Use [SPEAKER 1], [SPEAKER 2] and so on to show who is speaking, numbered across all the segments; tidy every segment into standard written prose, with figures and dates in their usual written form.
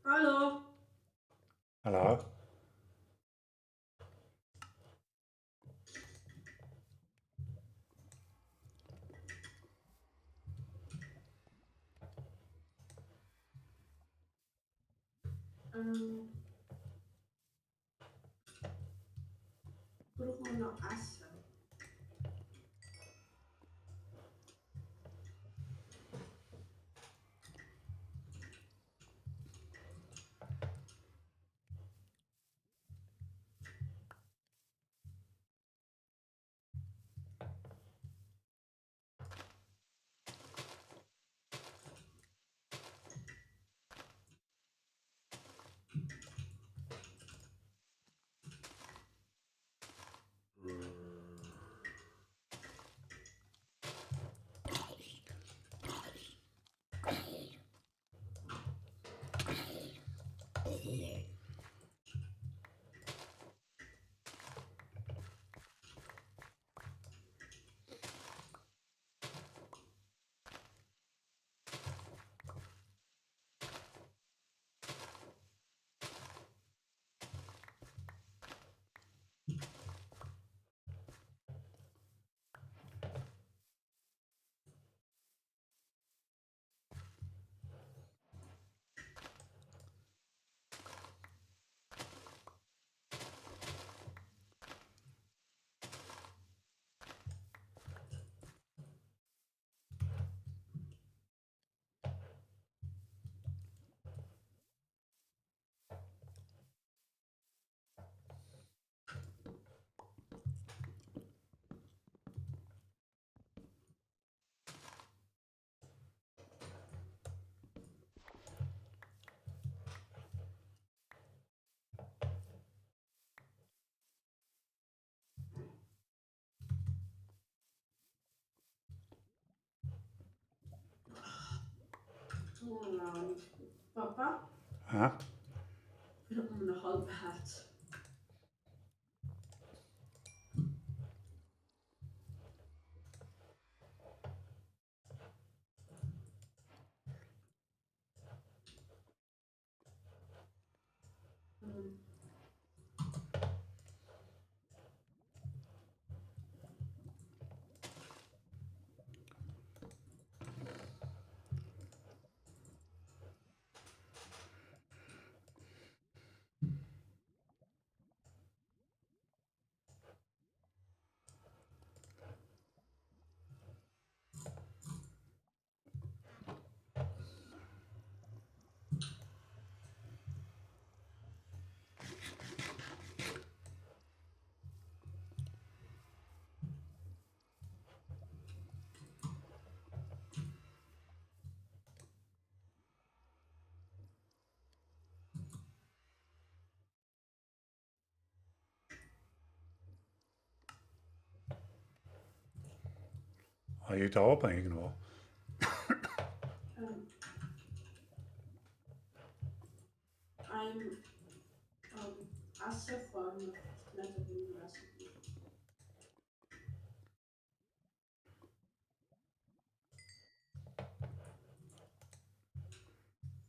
[SPEAKER 1] Hallo.
[SPEAKER 2] Hello.
[SPEAKER 1] Ähm, Bruno no Asa. Papa,
[SPEAKER 2] Huh?
[SPEAKER 1] ik heb me nog half hart.
[SPEAKER 2] Are you talking or?
[SPEAKER 1] I'm Asa van Metal University.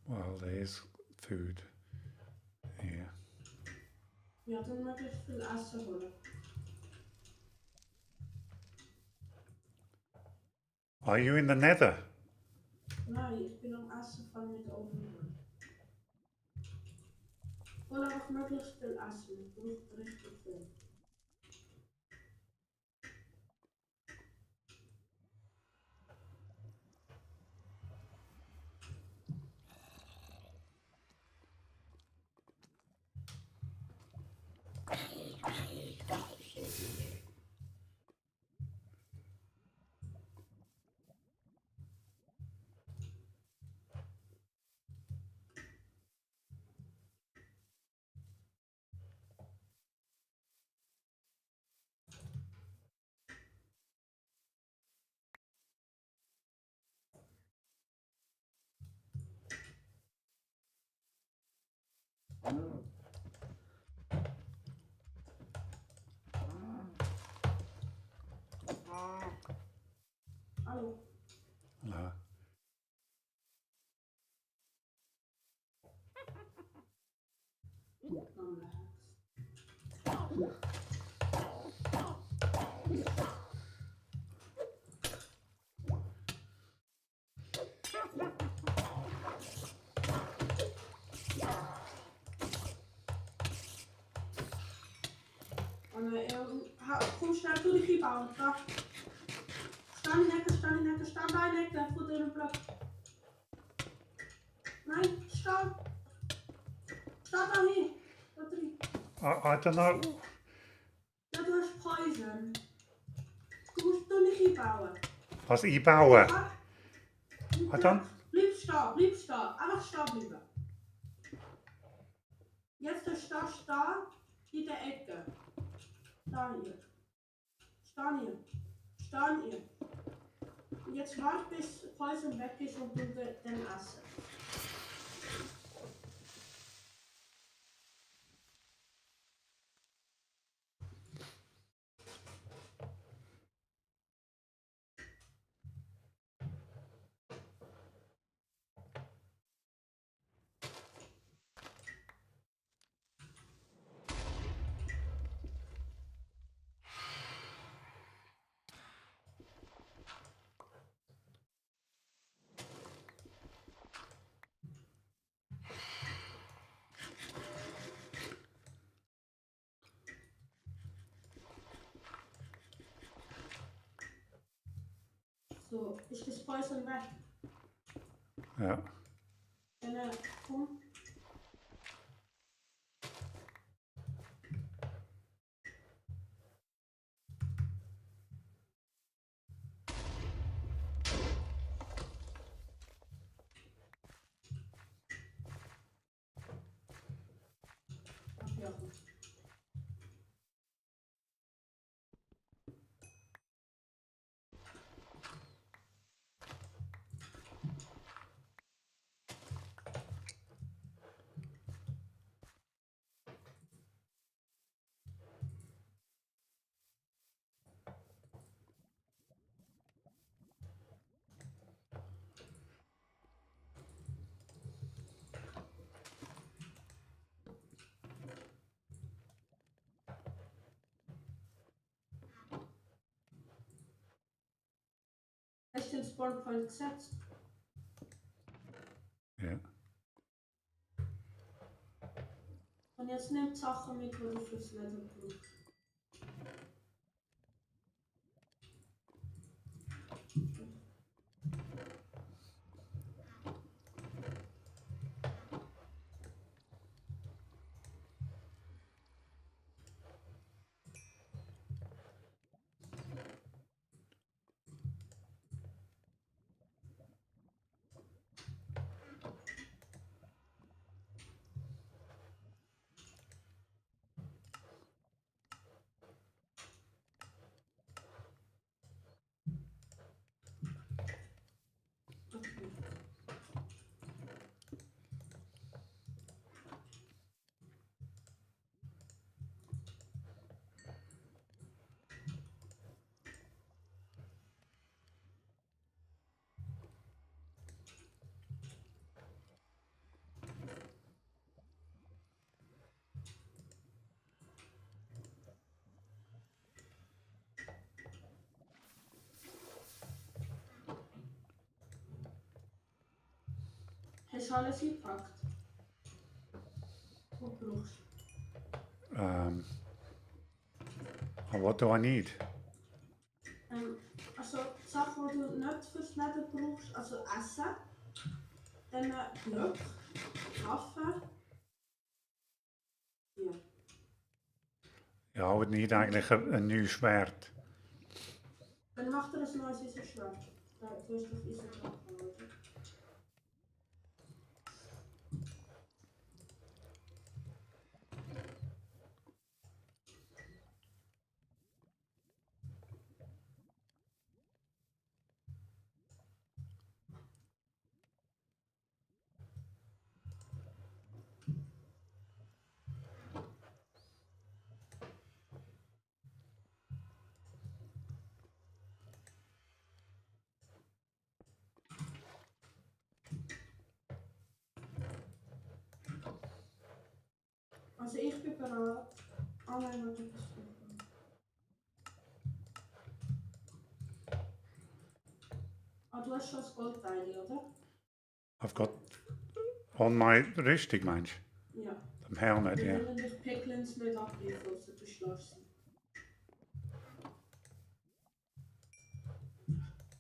[SPEAKER 2] Well, there's food here.
[SPEAKER 1] Ja, dann möglichst viel Asa holen.
[SPEAKER 2] Are you in the nether?
[SPEAKER 1] Nein, ich bin am Essen von mit Overlord. Hol einfach möglichst viel Essen. Ich brauche richtig viel. Hallo.
[SPEAKER 2] Hello.
[SPEAKER 1] Dan weg. En kom snel toe die griep aan. Staan die nekken, staan die nekken, staan bij nekken. Voet in een plek. Nee, staan. Staat nou hier. Dat drie.
[SPEAKER 2] I don't know.
[SPEAKER 1] Dat was poison. Kom eens toen die griep houden.
[SPEAKER 2] Was einbauen. Wat dan?
[SPEAKER 1] Bleib stehen. Einfach stehen bleiben. Jetzt stehen in der Ecke. Stehen hier. Stehen hier. Und jetzt wart bis Poison weg ist und du den essen. So, ist das Poison weg?
[SPEAKER 2] Ja.
[SPEAKER 1] En kom. Ja, goed. Hast du den Spawnpoint gesetzt?
[SPEAKER 2] Ja.
[SPEAKER 1] Und jetzt nimm Sachen mit, die du fürs Nether brauchst. Okay. Hast du alles eingepackt? Was brauchst du?
[SPEAKER 2] What do I need?
[SPEAKER 1] Also Sachen, die du nicht fürs Nether brauchst, also Essen, dann Glück, Kaffee. Ja.
[SPEAKER 2] Ja, I would need eigenlijk een nieuw zwaard.
[SPEAKER 1] Dann macht er ein neues Eisenschwert. Du hast doch Eisenschwert oder? Also ich bin bereit. Oh nein, warte, das ist gut. Ah, du hast schon das Goldteil, oder?
[SPEAKER 2] I've got on my Rüstung, meinst
[SPEAKER 1] Ja.
[SPEAKER 2] du? The helmet,
[SPEAKER 1] Wir
[SPEAKER 2] yeah.
[SPEAKER 1] wollen dich Picklins nicht abgeben, außer du schläfst.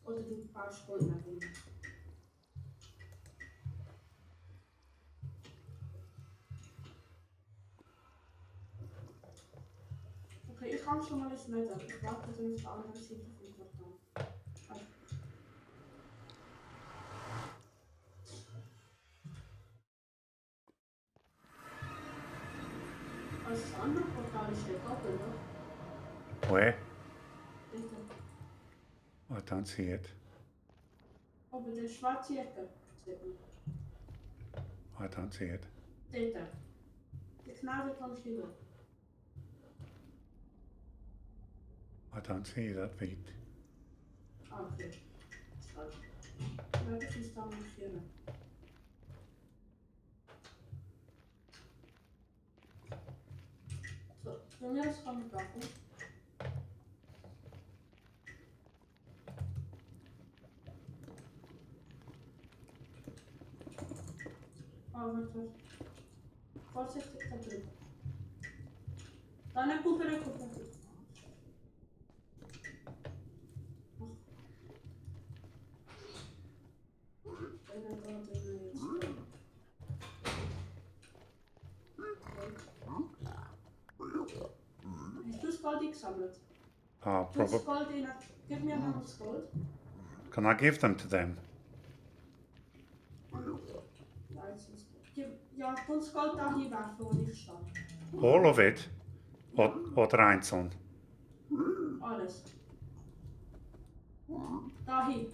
[SPEAKER 1] Oder du brauchst Gold nach ihm. Okay, ich kann schon mal das nicht ab. Ich warte dann auf der anderen Seite vom Quartal. Also das andere Portal ist der Doppel, oder?
[SPEAKER 2] Where?
[SPEAKER 1] Bitte.
[SPEAKER 2] I don't see it.
[SPEAKER 1] Aber der schwarze Ecke.
[SPEAKER 2] I don't see it.
[SPEAKER 1] Dort. Die Knarre kommst du wieder.
[SPEAKER 2] I don't see that feet.
[SPEAKER 1] Ah, okay. Falsch. Ja, das ist dann noch hier. So, von mir aus kann ich backen. Ah, warte. Vorsichtig da drüben. Dann guck ich guck. Hast du das Gold gesammelt?
[SPEAKER 2] Ah,
[SPEAKER 1] Du hast das
[SPEAKER 2] probably.
[SPEAKER 1] Gold in. Gib mir noch das Gold.
[SPEAKER 2] Can I give them to them?
[SPEAKER 1] Ja, jetzt ist ja, tu das Gold da hinwerfen, wo ich stehe.
[SPEAKER 2] All of it? Oder einzeln?
[SPEAKER 1] Alles. Da hin.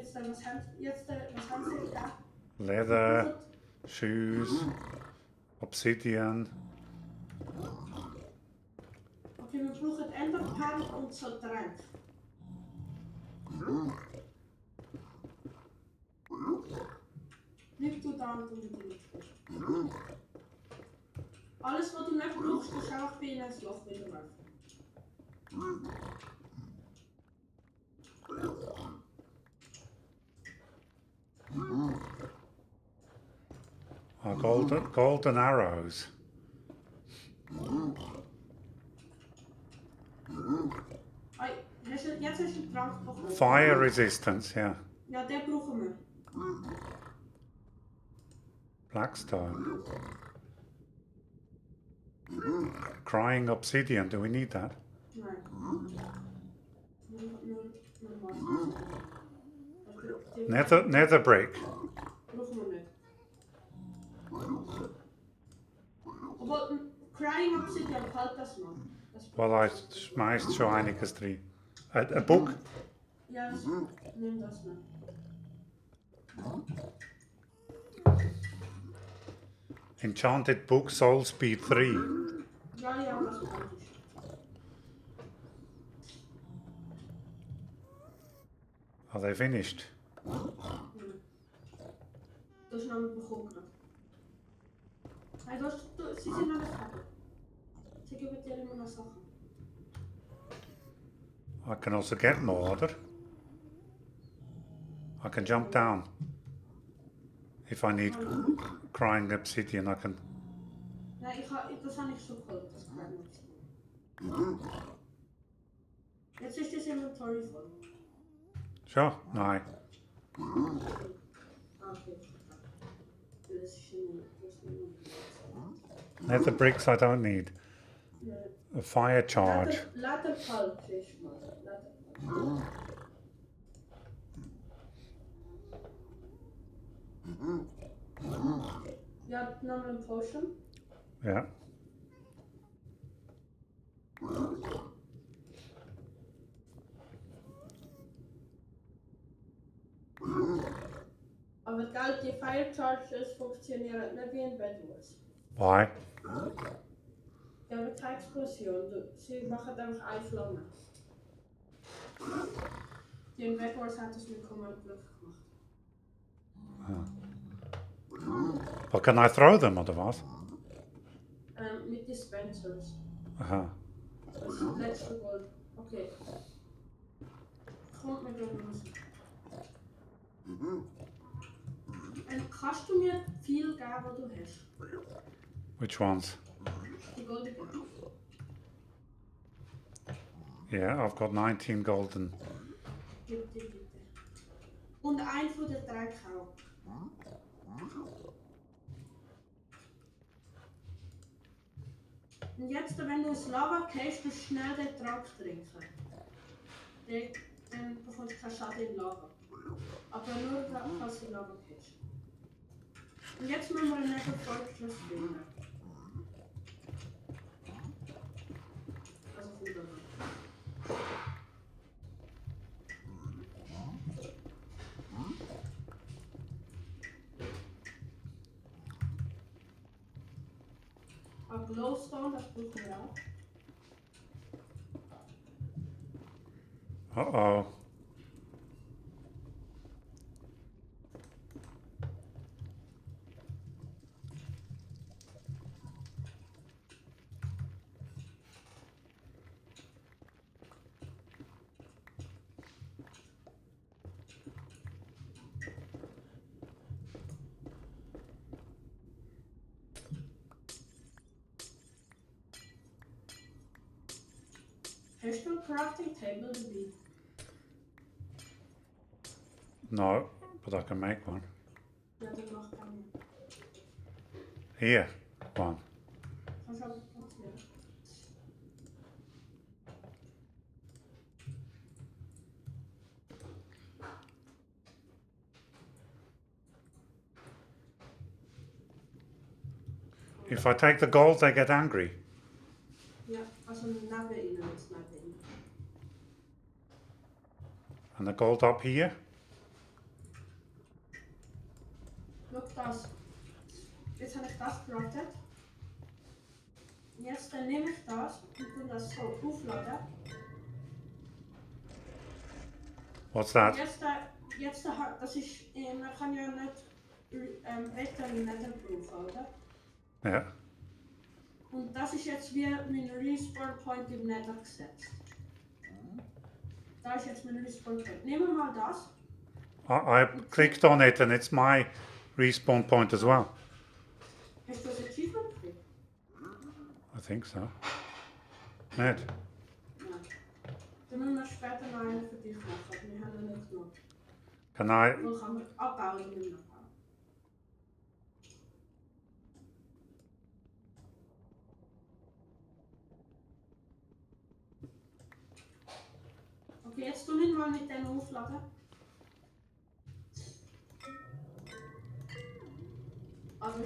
[SPEAKER 1] Was haben sie da?
[SPEAKER 2] Leather, shoes, obsidian.
[SPEAKER 1] Okay, wir brauchen Enderperl und so Tränk. Nicht du da und du nicht. Alles, was du nicht brauchst, kannst du einfach bei ihnen ins Loch wieder werfen.
[SPEAKER 2] Oh, golden arrows.
[SPEAKER 1] Hey, jetzt hast du den Trank bekommen.
[SPEAKER 2] Fire resistance, yeah.
[SPEAKER 1] Ja, den brauchen wir.
[SPEAKER 2] Blackstone. Crying obsidian, do we need that?
[SPEAKER 1] Nein.
[SPEAKER 2] Nether brick.
[SPEAKER 1] Brauchen wir nicht. Aber Crying Obsidian, halt das noch.
[SPEAKER 2] Well, I schmeißt schon einiges drin. A book?
[SPEAKER 1] Ja, nimm das noch.
[SPEAKER 2] Enchanted book, soul speed 3.
[SPEAKER 1] Ja, das kann ich.
[SPEAKER 2] Are they finished?
[SPEAKER 1] Das ist noch nicht bekommen. Hey, sie sind noch nicht fertig. Sie geben dir immer noch Sachen.
[SPEAKER 2] I can also get more, oder? I can jump down. If I need crying obsidian, I can...
[SPEAKER 1] Nein, das habe ich schon geholt, das Crying Obsidian. Jetzt ist das Inventory voll.
[SPEAKER 2] Sure? Nein.
[SPEAKER 1] Okay. Das ist schon...
[SPEAKER 2] Nether bricks I don't need. A fire charge.
[SPEAKER 1] Later Pulp is mal. Ja, nog een potion.
[SPEAKER 2] Yeah.
[SPEAKER 1] Aber geld, die Fire Charges funktionieren nicht wie in Bedwars.
[SPEAKER 2] Why?
[SPEAKER 1] Die hebben keine Explosion. Sie machen einfach eine Flamme. Die in Bad Wars hat es mit Command Bluff gemacht.
[SPEAKER 2] Well, can I throw them or was?
[SPEAKER 1] Mit Dispensers.
[SPEAKER 2] Aha.
[SPEAKER 1] Das ist das letzte Gold. Okay. Kommt mir gleich raus. Kannst du mir viel geben, was du hast?
[SPEAKER 2] Which ones?
[SPEAKER 1] Die goldigen.
[SPEAKER 2] Yeah, I've got 19 golden.
[SPEAKER 1] Gib die bitte. Und ein von den drei Kau. Und jetzt, wenn du ins Lava gehst, du schnell den Trank trinken. Dann bekommst du keinen Schaden im Lava. Aber nur, falls du in Lava gehst. Und jetzt müssen wir einen Fortress finden. Also gut, Glowstone, das brauchen wir auch.
[SPEAKER 2] Uh-oh.
[SPEAKER 1] Hast du ein Crafting Table dabei?
[SPEAKER 2] No, but I can make one.
[SPEAKER 1] Ja, dann mach keine.
[SPEAKER 2] Here, one.
[SPEAKER 1] Kannst du aber platzieren.
[SPEAKER 2] If I take the gold, they get angry.
[SPEAKER 1] Ja, also neben ihnen, jetzt neben ihnen.
[SPEAKER 2] And the gold up here?
[SPEAKER 1] Schau das. Jetzt habe ich das crafted. Jetzt nehme ich das und tue das so aufladen.
[SPEAKER 2] What's that?
[SPEAKER 1] Jetzt das ist, man kann ja nicht Wetter im Nether brauchen, oder?
[SPEAKER 2] Yeah.
[SPEAKER 1] Und das ist jetzt wie mein Respawn Point im Nether gesetzt. Da ist jetzt mein Respawn Point. Nehmen wir mal das.
[SPEAKER 2] I clicked on it and it's my respawn point as well.
[SPEAKER 1] Hast du das Achievement gekriegt?
[SPEAKER 2] I think so. Ned.
[SPEAKER 1] Nein. Dann müssen wir später noch einen für dich machen, aber wir haben noch nicht genug.
[SPEAKER 2] Can I?
[SPEAKER 1] Dann kann man abbauen und nicht abbauen. Okay, jetzt tu ihn mal mit denen aufladen. Also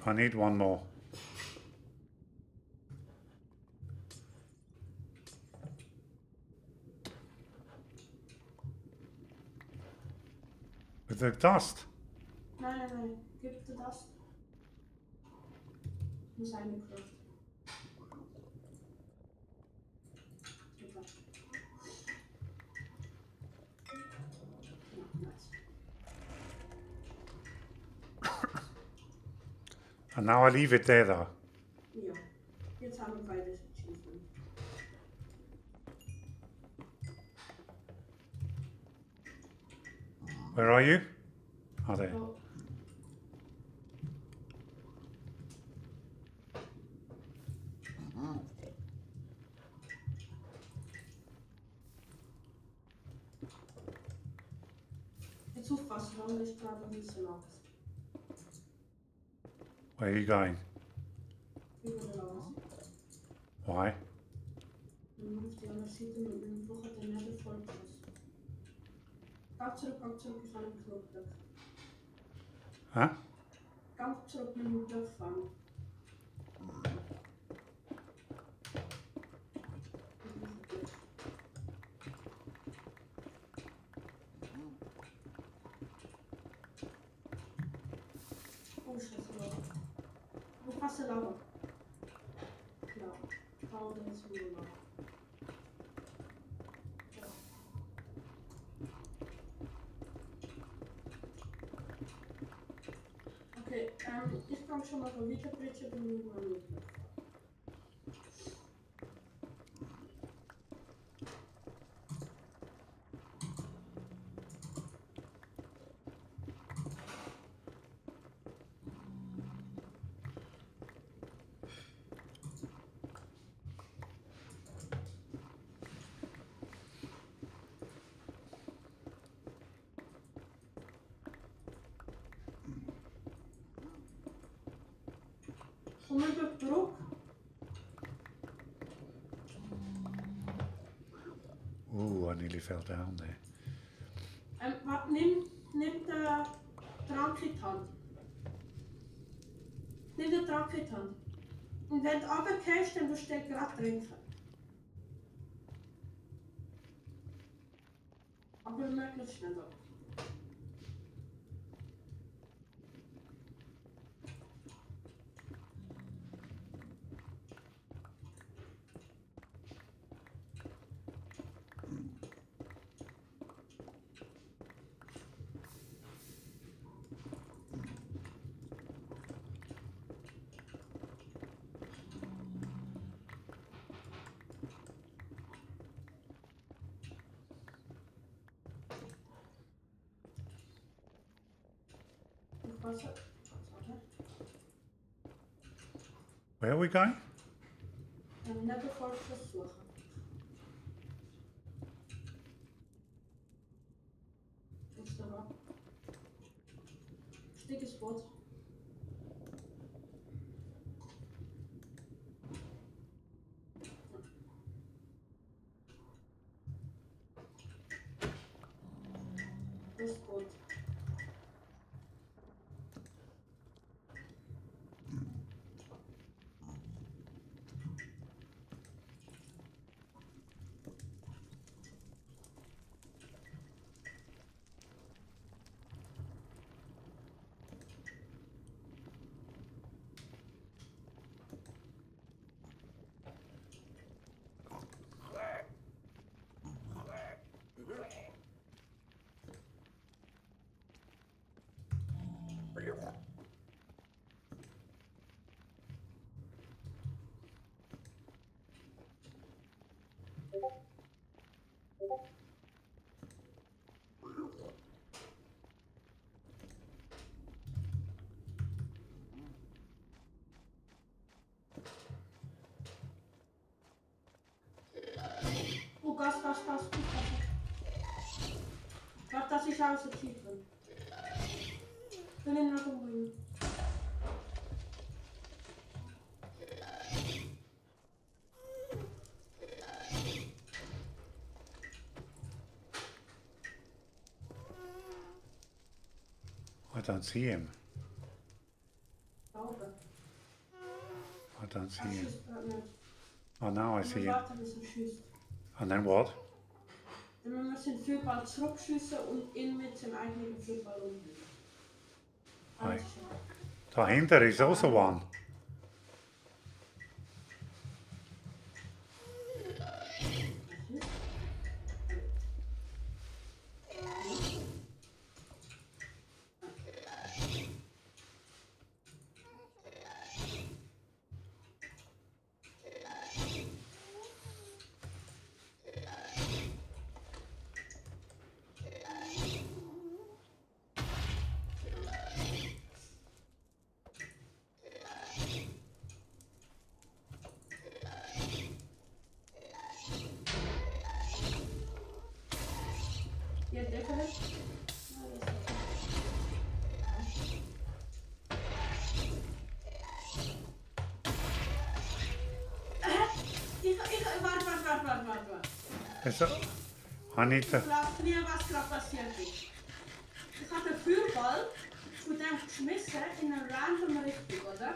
[SPEAKER 2] I need one more. With the dust?
[SPEAKER 1] Nein, gib dir das. Ich muss eine craften.
[SPEAKER 2] And now I leave it there though.
[SPEAKER 1] Ja, jetzt haben wir beides Achievement.
[SPEAKER 2] Where are you? Oh, there.
[SPEAKER 1] Oh. Jetzt aufpassen, warum ist gerade nicht so laut.
[SPEAKER 2] Where are you going?
[SPEAKER 1] Über den Laus.
[SPEAKER 2] Why?
[SPEAKER 1] Und auf die andere Seite mit dem Buch hat der Nether Fortress. Gang zurück, ich habe einen Knoblauch.
[SPEAKER 2] Huh?
[SPEAKER 1] Gang zurück mit dem Block fangen. Oh shit, no. Hoe gaat ze lauwen? Nou, hou deze weer maar. Okay, ich kann schon mal wieder bitte den Mann. Met de broek.
[SPEAKER 2] I nearly fell down there.
[SPEAKER 1] En wat neem de Trankgiethand. Neem de Trankgiethand. Und wenn du runtergehst, dann musst du den gerade trinken. Aber möglichst schnell ab.
[SPEAKER 2] Where are we going?
[SPEAKER 1] Net before verslagen. Is er wel? Sticky spot. This spot. Oh, Gas. Warte, dass ich ausgeschrieben. Bin in der Runde.
[SPEAKER 2] I don't see him.
[SPEAKER 1] Sauber.
[SPEAKER 2] I don't see him.
[SPEAKER 1] Schießt gerade nicht.
[SPEAKER 2] Oh, now I see him.
[SPEAKER 1] Warte, bis er schießt.
[SPEAKER 2] And then what?
[SPEAKER 1] Dann müssen wir den Vuurball zurückschiessen und ihn mit seinem eigenen Vuurball umgehen.
[SPEAKER 2] Right. Dahinter is also one.
[SPEAKER 1] Ja, definitely.
[SPEAKER 2] Warte. I need to...
[SPEAKER 1] Ich glaube nie, was gerade passiert ist. Ich habe den Vuurball von dem geschmissen in eine random Richtung, oder?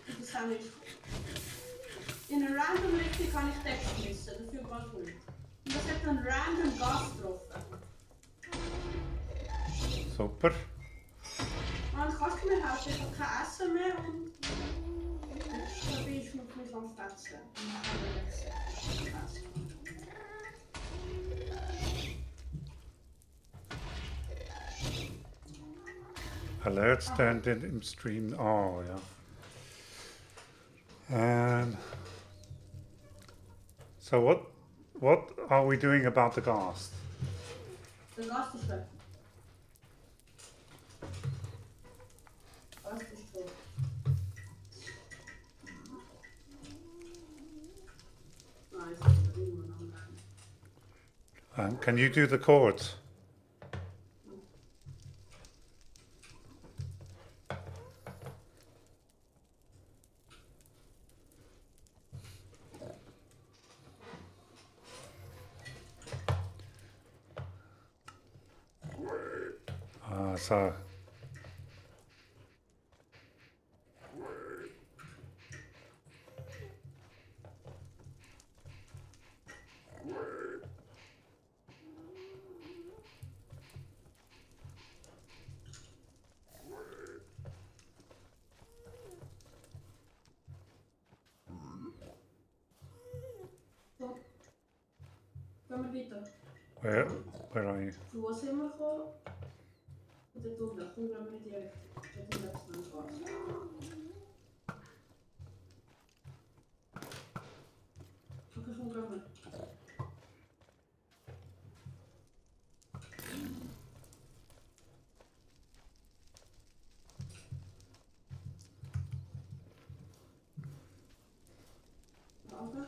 [SPEAKER 1] Und das habe ich. In eine random Richtung habe ich den geschmissen, den Vuurball von. Und das hat einen random Gas getroffen.
[SPEAKER 2] Super.
[SPEAKER 1] Mann, kannst du mir helfen? Ich habe kein Essen mehr und jetzt bin ich noch nicht am Fressen. Und ich habe Essen.
[SPEAKER 2] Alerts turned in im Stream. Oh, ja. And so what are we doing about the ghast?
[SPEAKER 1] Der Gast ist weg. Gast ist tot. Nice, da reden wir noch rein.
[SPEAKER 2] Can you do the chords? So
[SPEAKER 1] So. Gehen wir weiter.
[SPEAKER 2] where are you?
[SPEAKER 1] Von wo sind wir gekommen? Von der Tunnel. Komm, gehen wir in die Richtung. Dort ist jetzt noch ein Gast. Okay, komm, gehen wir. Warte.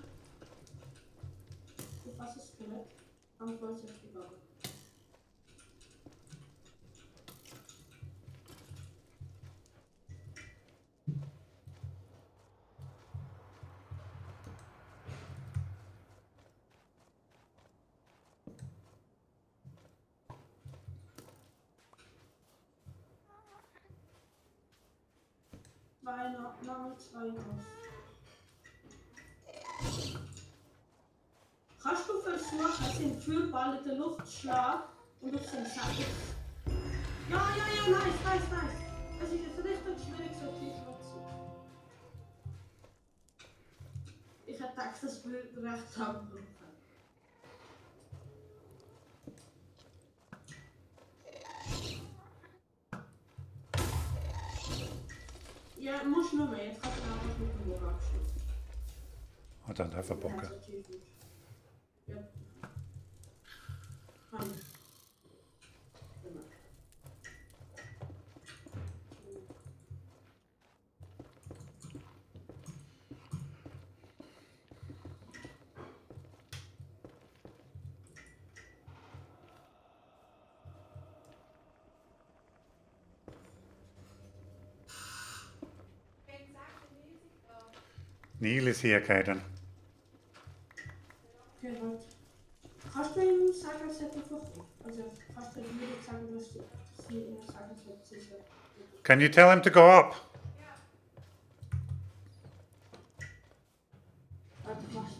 [SPEAKER 1] Du fasst das Skelett. Am Kreuz auf die Waffe. Zwei drauf. Kannst du versuchen, den Füllball in der Luft zu schlagen und auf den Sattel? Ja, nice. Es ist jetzt richtig schwierig, so tief zu. Ich hätte gedacht, das wird recht lang brauchen. Ja, musst nur mehr. Jetzt kannst du einfach mit dem Bogen abschließen.
[SPEAKER 2] I don't have a bugger.
[SPEAKER 1] Ja. Komm.
[SPEAKER 2] Neil is here, Caden.
[SPEAKER 1] Okay, warte. Kannst du ihm sagen, dass er einfach kommt? Also, kannst du ihm sagen, dass sie ihm sagen, dass sie sicher.
[SPEAKER 2] Can you tell him to go up?
[SPEAKER 1] Warte, was?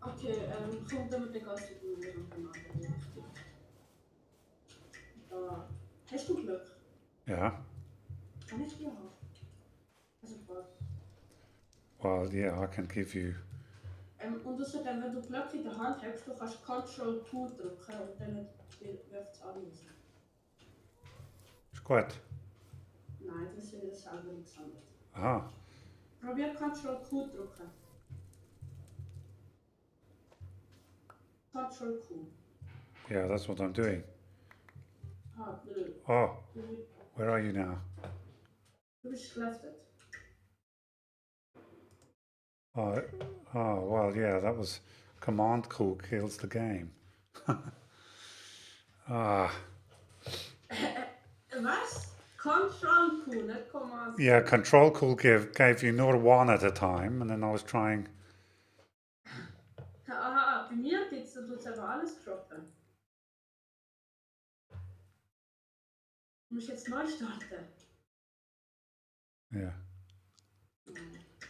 [SPEAKER 1] Okay, kommt damit der Gast in die Richtung. Hast du Glück?
[SPEAKER 2] Ja.
[SPEAKER 1] Kann ich dir auch? Also, warte.
[SPEAKER 2] Well, yeah, I can give you.
[SPEAKER 1] Und außerdem, wenn du Glück in der Hand hast, du kannst Ctrl Q drücken und dann wirft es alles.
[SPEAKER 2] It's gut.
[SPEAKER 1] Nein, das ist das selber nichts anderes.
[SPEAKER 2] Aha.
[SPEAKER 1] Probier Ctrl Q drücken. Ctrl Q.
[SPEAKER 2] Yeah, that's what I'm doing.
[SPEAKER 1] Ah, blöd.
[SPEAKER 2] Oh, where are you now?
[SPEAKER 1] Du bist geleftet.
[SPEAKER 2] Oh, well, yeah, that was Command Q kills the game.
[SPEAKER 1] Was? Ctrl Q, nicht Command.
[SPEAKER 2] Yeah, Control Q gave you nur one at a time, and then I was trying.
[SPEAKER 1] Aha, bei mir geht's, du tust aber alles droppen. Du musst jetzt neu starten.
[SPEAKER 2] Yeah.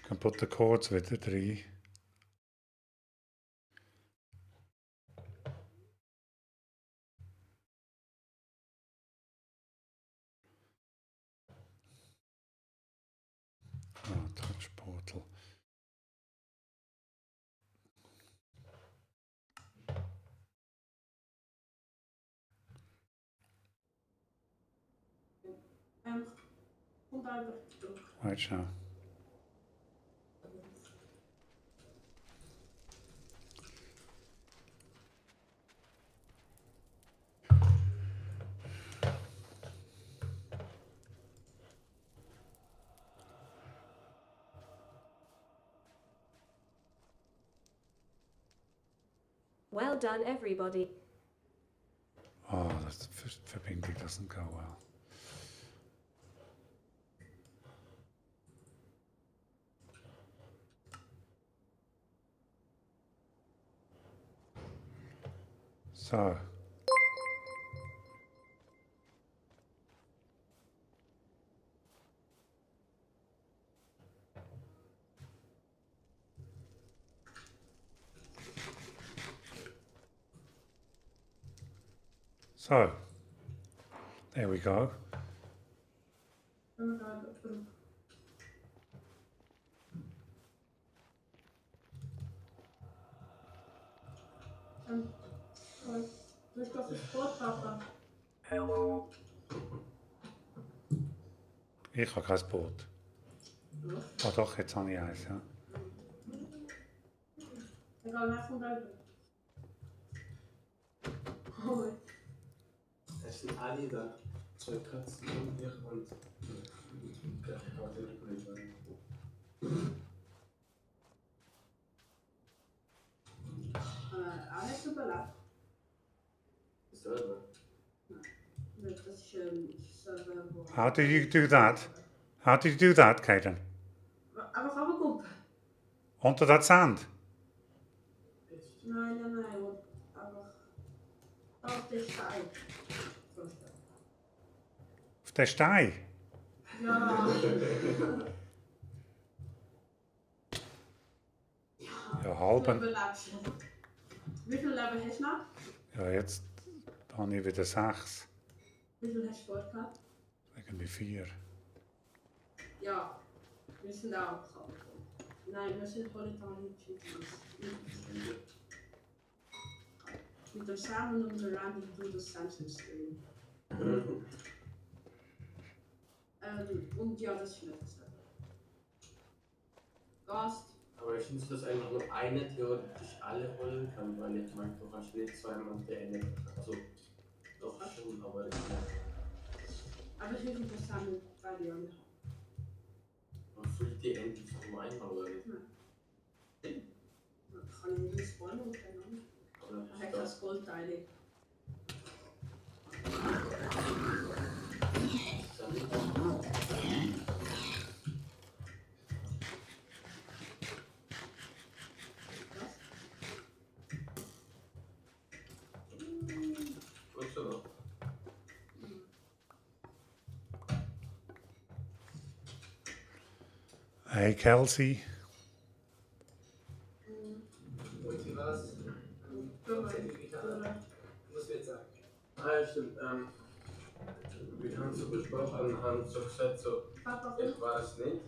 [SPEAKER 2] Can put the chords with the three.
[SPEAKER 1] Kommt einfach zurück.
[SPEAKER 2] Wait schon.
[SPEAKER 3] Well done, everybody.
[SPEAKER 2] Oh, das Verbindung doesn't go well. So. So, there we go.
[SPEAKER 1] Kommt einfach zurück. Durch das Sportpapa.
[SPEAKER 2] Ich habe kein Boot. Oh doch, jetzt habe ich eins, ja.
[SPEAKER 1] Egal, nach von da. Oh,
[SPEAKER 4] Es sind alle da. 2 Katzen und ich und der
[SPEAKER 1] alles überlebt.
[SPEAKER 4] Ist der da?
[SPEAKER 1] Das ist Server, wo...
[SPEAKER 2] How did you do that? How did you do that, Kaden?
[SPEAKER 1] Aber kann man gucken?
[SPEAKER 2] Unter that sand?
[SPEAKER 1] Nein, aber... Auf der Stein.
[SPEAKER 2] Auf der Stein?
[SPEAKER 1] Ja.
[SPEAKER 2] Ja,
[SPEAKER 1] Du
[SPEAKER 2] halben.
[SPEAKER 1] überlebst. Wie viel Leben hast du noch?
[SPEAKER 2] Ja, jetzt habe ich wieder 6.
[SPEAKER 1] Wie viel hast du vorher gehabt?
[SPEAKER 2] Irgendwie 4.
[SPEAKER 1] Ja, wir sind auch gekommen. Nein, wir sind heute nicht mit dem Samen und dem Randy do the Samson Stream. Und ja, das ist nicht so. Gast.
[SPEAKER 4] Aber ich finde, dass eigentlich nur eine theoretisch alle holen kann, weil ich meine, du kannst nicht zweimal der eine. Also, doch schon, aber nicht.
[SPEAKER 1] Aber ich will das Samen bei dir nicht.
[SPEAKER 4] Man fühlt die endlich zum einmal, oder nicht?
[SPEAKER 1] Kann ich nicht spoilern und dann
[SPEAKER 4] Oder
[SPEAKER 1] er hat das Goldteile.
[SPEAKER 4] Gut so.
[SPEAKER 2] Hey, Kelsey.
[SPEAKER 5] Und wie war's? Was wir jetzt sagen?
[SPEAKER 4] Ah, ja, stimmt. Wir haben so besprochen, haben so gesagt, so,
[SPEAKER 1] Papa,
[SPEAKER 4] ich war es nicht.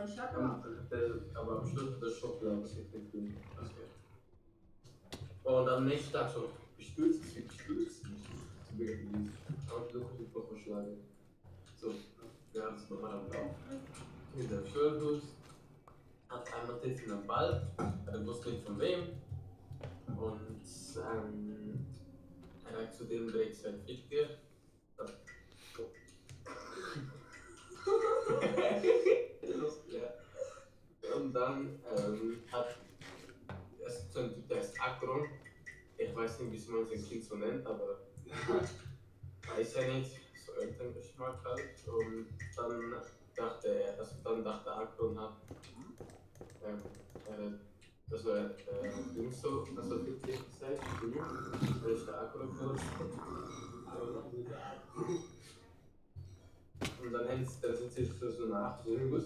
[SPEAKER 1] ich hab gemacht.
[SPEAKER 4] Aber am Schluss hat der Schokolade was ich nicht will. Und am nächsten Tag so, bist du es nicht? Zu Beginn. Aber du kannst nicht vorschlagen. So, wir haben es nochmal am Lauf. In der Schulbus hat einmal jetzt in einem Ball, er wusste nicht von wem. Und er hat zu dem direkt gesagt, fick dir. Ja. Und dann hat es so ein Typ, der heißt Akron. Ich weiß nicht, wie man sein Kind so nennt, aber weiß ja nicht, so Elterngeschmack halt. Und dann dachte er, Akron hat, das war Dings so, also witzig gesagt, das ist der Akron kurz. Und dann sind sie so nach, so irgendwas,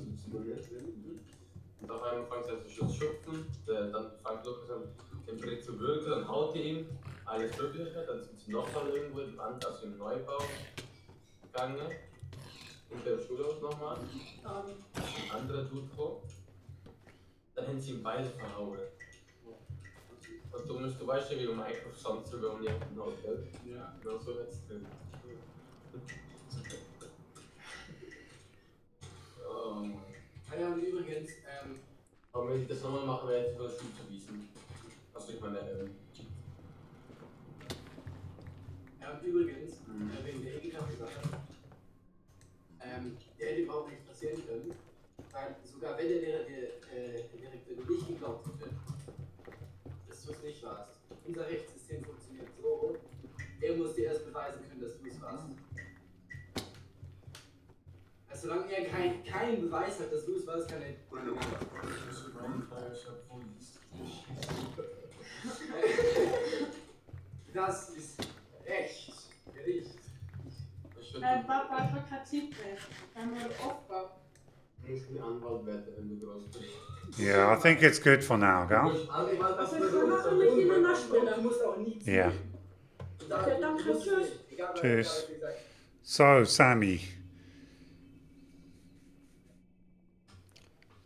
[SPEAKER 4] und auf einmal fängt er sich an zu schupfen, dann fängt Lukas an, den Brett zu würgen, dann haut er ihn, alles Mögliche, dann sind sie nochmal irgendwo in Wand, also im Neubau gegangen, hinter dem Schulhaus nochmal, ein anderer Dude kommt, dann haben sie ihn beide verhauen. Und du weißt ja, wie Microsoft sonst über um die Hotel. Ja. Genau so jetzt drin. machen.
[SPEAKER 5] Ah ja, und übrigens,
[SPEAKER 4] Aber wenn ich das nochmal mache, werde ich von der Schule verwiesen. Also ich meine,
[SPEAKER 5] wegen der Ekelkaffee-Sache, der hätte überhaupt nichts passieren können, weil sogar wenn der Direktor nicht geglaubt hätte, dass du es nicht warst, unser Rechtssystem funktioniert so, er muss dir erst beweisen können, dass du es warst. Also solange er keinen Beweis hat, dass du es warst, kann er... Das ist echt Gericht.
[SPEAKER 1] Papa, advokat ziet me. Hij moet opbouwen.
[SPEAKER 4] Ich bin Anwalt werden, wenn du groß bist.
[SPEAKER 2] Yeah, I think it's good for now, gell?
[SPEAKER 1] Also ich ga nog een beetje in de nas spelen.
[SPEAKER 5] Du musst auch nie zu.
[SPEAKER 2] Ja.
[SPEAKER 1] Okay, danke, tschüss.
[SPEAKER 2] Tschüss. So, Sammy.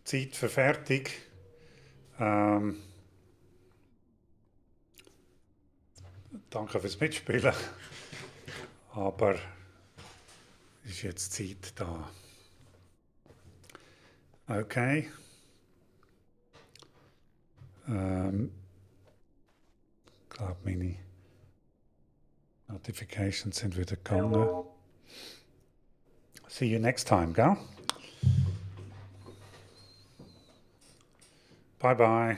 [SPEAKER 2] Zeit für fertig. Danke fürs Mitspielen. Aber ist jetzt Zeit da. Okay. Ich glaube, meine Notifications sind wieder gekommen. See you next time, gell? Bye bye.